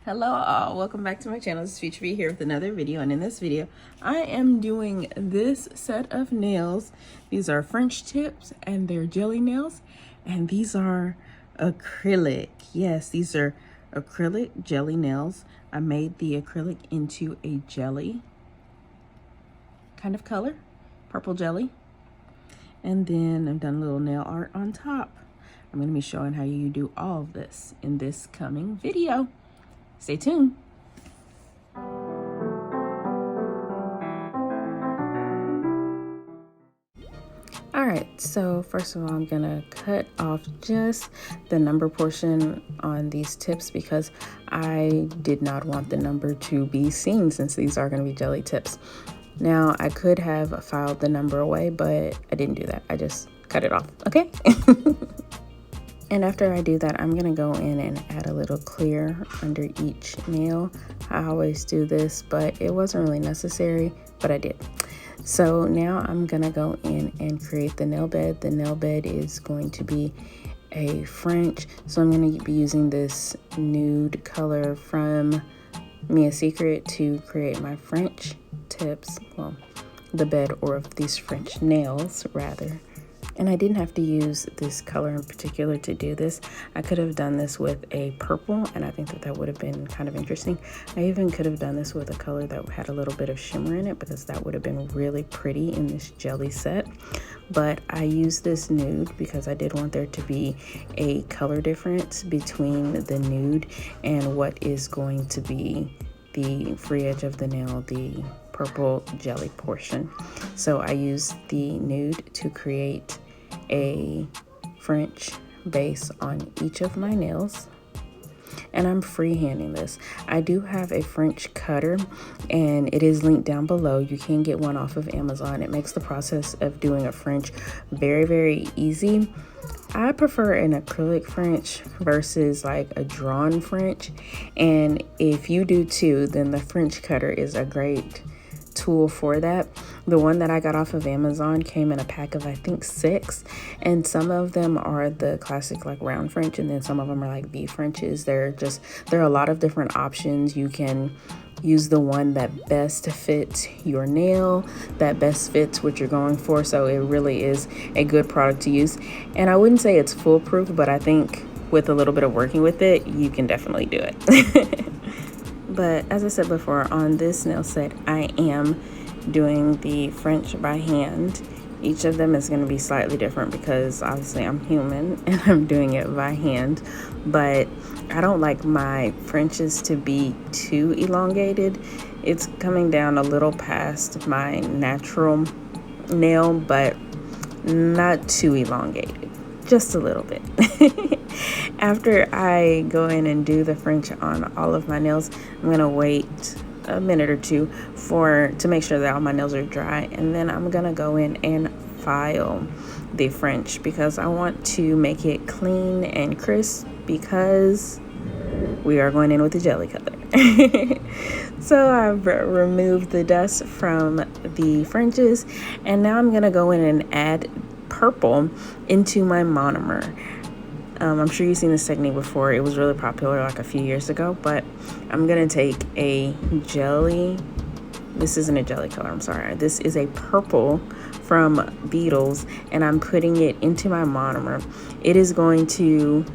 Hello all, welcome back to my channel. This is Future V here with another video, and in this video I am doing this set of nails. These are French tips and they're jelly nails, and these are acrylic. Yes, these are acrylic jelly nails. I made the acrylic into a jelly kind of color, purple jelly, and then I've done a little nail art on top. I'm going to be showing how you do all of this in this coming video. Stay tuned. Alright, so first of all, I'm gonna cut off just the number portion on these tips because I did not want the number to be seen since these are gonna be jelly tips. Now, I could have filed the number away, but I didn't do that. I just cut it off, okay? And after I do that, I'm gonna go in and add a little clear under each nail. I always do this, but it wasn't really necessary, but I did. So now I'm gonna go in and create the nail bed. The nail bed is going to be a French, so I'm gonna be using this nude color from Secret to create my French tips, well, the bed or of these French nails rather. And I didn't have to use this color in particular to do this. I could have done this with a purple, and I think that that would have been kind of interesting. I even could have done this with a color that had a little bit of shimmer in it because that would have been really pretty in this jelly set. But I used this nude because I did want there to be a color difference between the nude and what is going to be the free edge of the nail, the purple jelly portion. So I used the nude to create a French base on each of my nails, and I'm freehanding this. I do have a French cutter and it is linked down below. You can get one off of Amazon. It makes the process of doing a French very easy. I prefer an acrylic French versus like a drawn French, and if you do too, then the French cutter is a great tool for that. The one that I got off of Amazon came in a pack of I think 6, and some of them are the classic like round French, and then some of them are like V Frenches. There are a lot of different options. You can use the one that best fits your nail, that best fits what you're going for. So it really is a good product to use, and I wouldn't say it's foolproof, but I think with a little bit of working with it, you can definitely do it. But as I said before, on this nail set, I am doing the French by hand. Each of them is going to be slightly different because obviously I'm human and I'm doing it by hand. But I don't like my Frenches to be too elongated. It's coming down a little past my natural nail, but not too elongated. Just a little bit. After I go in and do the French on all of my nails, I'm gonna wait a minute or two to make sure that all my nails are dry, and then I'm gonna go in and file the French because I want to make it clean and crisp because we are going in with the jelly color. So I've removed the dust from the Frenches, and now I'm gonna go in and add purple into my monomer. I'm sure you've seen this technique before. It was really popular like a few years ago, but I'm gonna take a jelly. This isn't a jelly color, I'm sorry. This is a purple from Beetles, and I'm putting it into my monomer. It is going to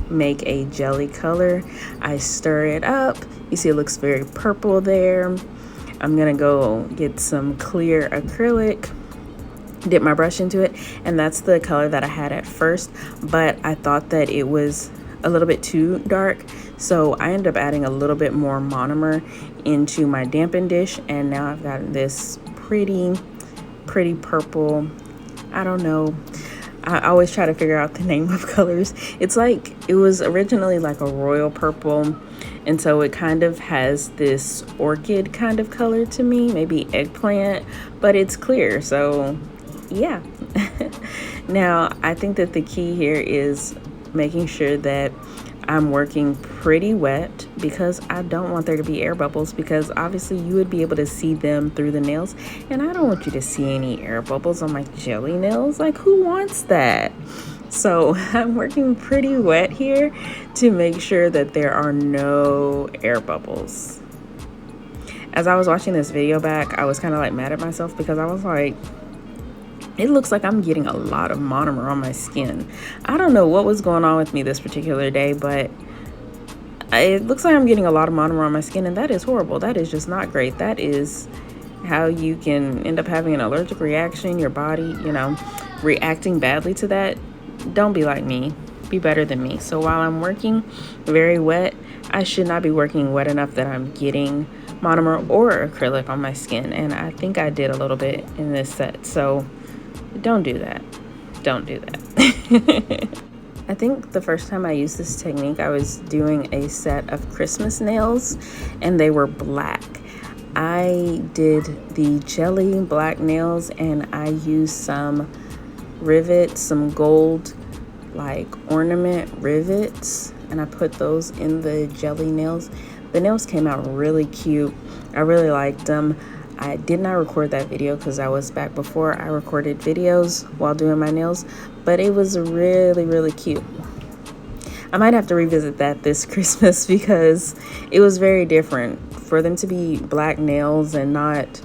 make a jelly color. I stir it up. You see it looks very purple there. I'm gonna go get some clear acrylic, dip my brush into it, and that's the color that I had at first, but I thought that it was a little bit too dark, so I ended up adding a little bit more monomer into my dampen dish, and now I've got this pretty purple. I don't know, I always try to figure out the name of colors. It's like, it was originally like a royal purple, and so it kind of has this orchid kind of color to me, maybe eggplant, but it's clear, so yeah. Now I think that the key here is making sure that I'm working pretty wet because I don't want there to be air bubbles, because obviously you would be able to see them through the nails, and I don't want you to see any air bubbles on my jelly nails. Like, who wants that? So I'm working pretty wet here to make sure that there are no air bubbles. As I was watching this video back, I was kind of like mad at myself because I was like, it looks like I'm getting a lot of monomer on my skin. I don't know what was going on with me this particular day, but it looks like I'm getting a lot of monomer on my skin, and that is horrible. That is just not great. That is how you can end up having an allergic reaction, your body, you know, reacting badly to that. Don't be like me. Be better than me. So while I'm working very wet, I should not be working wet enough that I'm getting monomer or acrylic on my skin, and I think I did a little bit in this set. So don't do that. Don't do that. I think the first time I used this technique, I was doing a set of Christmas nails, and they were black. I did the jelly black nails, and I used some rivets, some gold like ornament rivets, and I put those in the jelly nails. The nails came out really cute. I really liked them. I did not record that video because I was back before I recorded videos while doing my nails, but it was really, really cute. I might have to revisit that this Christmas because it was very different. For them to be black nails and not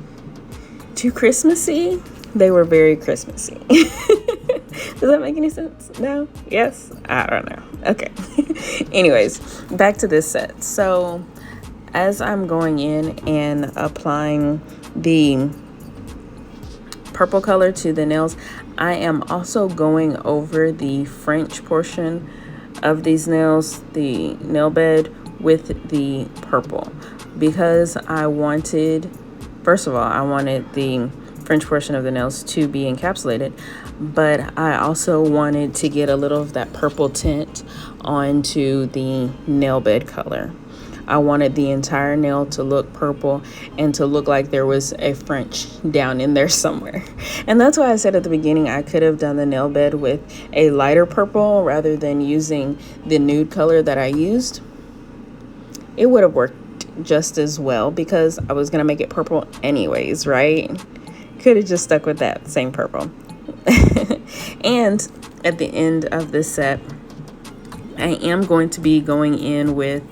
too Christmassy, they were very Christmassy. Does that make any sense? No? Yes? I don't know. Okay. Anyways, back to this set. So as I'm going in and applying the purple color to the nails, I am also going over the French portion of these nails, the nail bed, with the purple, because I wanted, first of all, I wanted the French portion of the nails to be encapsulated, but I also wanted to get a little of that purple tint onto the nail bed color. I wanted the entire nail to look purple and to look like there was a French down in there somewhere. And that's why I said at the beginning I could have done the nail bed with a lighter purple rather than using the nude color that I used. It would have worked just as well because I was going to make it purple anyways, right? Could have just stuck with that same purple. And at the end of this set, I am going to be going in with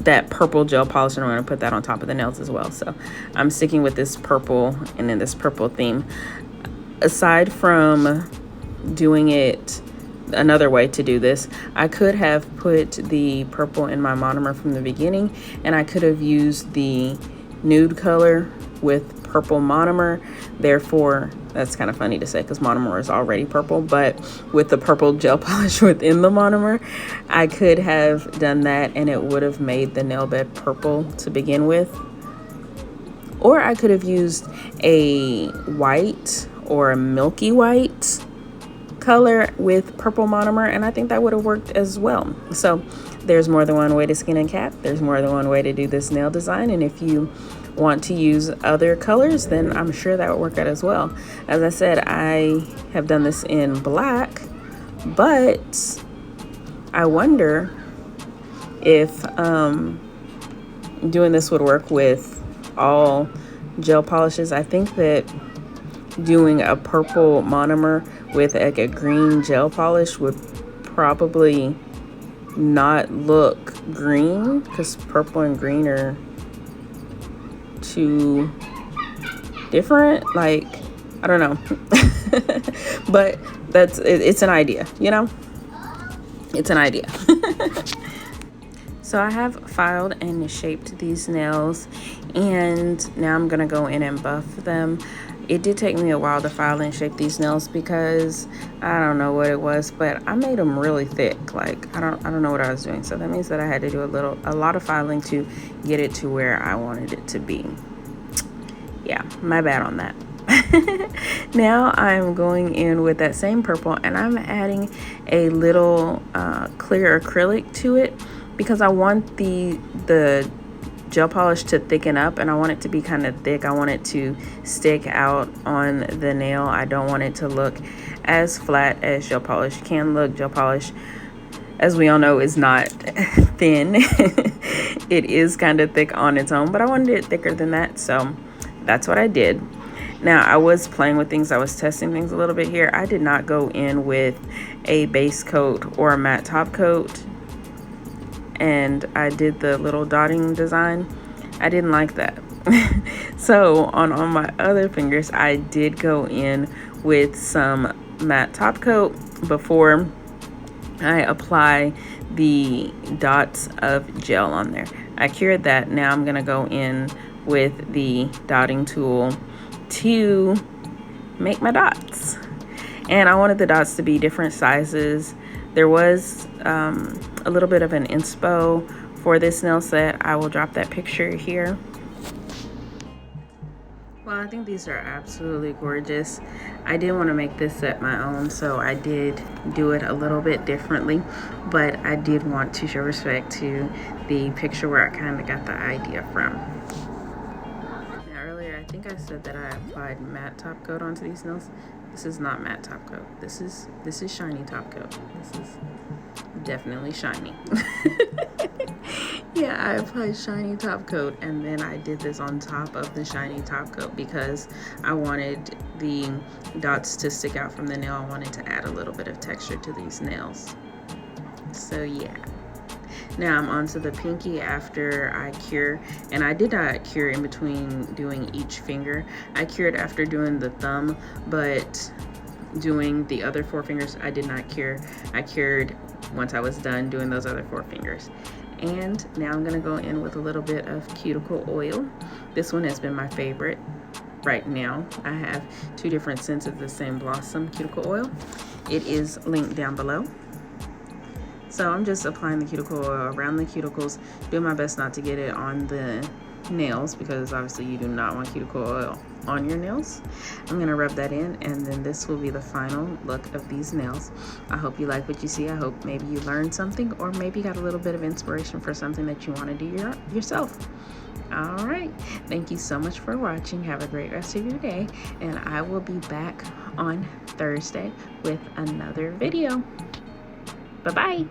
that purple gel polish, and I'm going to put that on top of the nails as well. So I'm sticking with this purple and then this purple theme. Aside from doing it another way to do this, I could have put the purple in my monomer from the beginning, and I could have used the nude color with purple monomer. Therefore, that's kind of funny to say because monomer is already purple, but with the purple gel polish within the monomer, I could have done that and it would have made the nail bed purple to begin with. Or I could have used a white or a milky white color with purple monomer, and I think that would have worked as well. So there's more than one way to skin and cap. There's more than one way to do this nail design, and if you want to use other colors, then I'm sure that would work out as well. As I said, I have done this in black, but I wonder if doing this would work with all gel polishes. I think that doing a purple monomer with like a green gel polish would probably not look green because purple and green are too different. Like, I don't know. But it's an idea, you know? It's an idea. So I have filed and shaped these nails, and now I'm gonna go in and buff them. It did take me a while to file and shape these nails because I don't know what it was, but I made them really thick. Like, I don't know what I was doing. So that means that I had to do a lot of filing to get it to where I wanted it to be. Yeah, my bad on that. Now I'm going in with that same purple, and I'm adding a little clear acrylic to it because I want the gel polish to thicken up, and I want it to be kind of thick. I want it to stick out on the nail. I don't want it to look as flat as gel polish can look. Gel polish, as we all know, is not thin. It is kind of thick on its own, but I wanted it thicker than that, so that's what I did. Now, I was playing with things. I was testing things a little bit here. I did not go in with a base coat or a matte top coat, and I did the little dotting design. I didn't like that. So on my other fingers, I did go in with some matte top coat before I apply the dots of gel on there. I cured that. Now I'm gonna go in with the dotting tool to make my dots. And I wanted the dots to be different sizes. There was a little bit of an inspo for this nail set. I will drop that picture here. Well, I think these are absolutely gorgeous. I did want to make this set my own, so I did do it a little bit differently, but I did want to show respect to the picture where I kind of got the idea from. Now earlier, I think I said that I applied matte top coat onto these nails. This is not matte top coat. This is shiny top coat. This is definitely shiny. Yeah, I applied shiny top coat, and then I did this on top of the shiny top coat because I wanted the dots to stick out from the nail. I wanted to add a little bit of texture to these nails. So yeah. Now I'm onto the pinky after I cure, and I did not cure in between doing each finger. I cured after doing the thumb, but doing the other 4 fingers, I did not cure. I cured once I was done doing those other 4 fingers. And now I'm gonna go in with a little bit of cuticle oil. This one has been my favorite right now. I have 2 different scents of the same blossom cuticle oil. It is linked down below. So I'm just applying the cuticle oil around the cuticles, doing my best not to get it on the nails because obviously you do not want cuticle oil on your nails. I'm gonna rub that in, and then this will be the final look of these nails. I hope you like what you see. I hope maybe you learned something, or maybe got a little bit of inspiration for something that you want to do yourself. All right, thank you so much for watching. Have a great rest of your day, and I will be back on Thursday with another video. Bye-bye.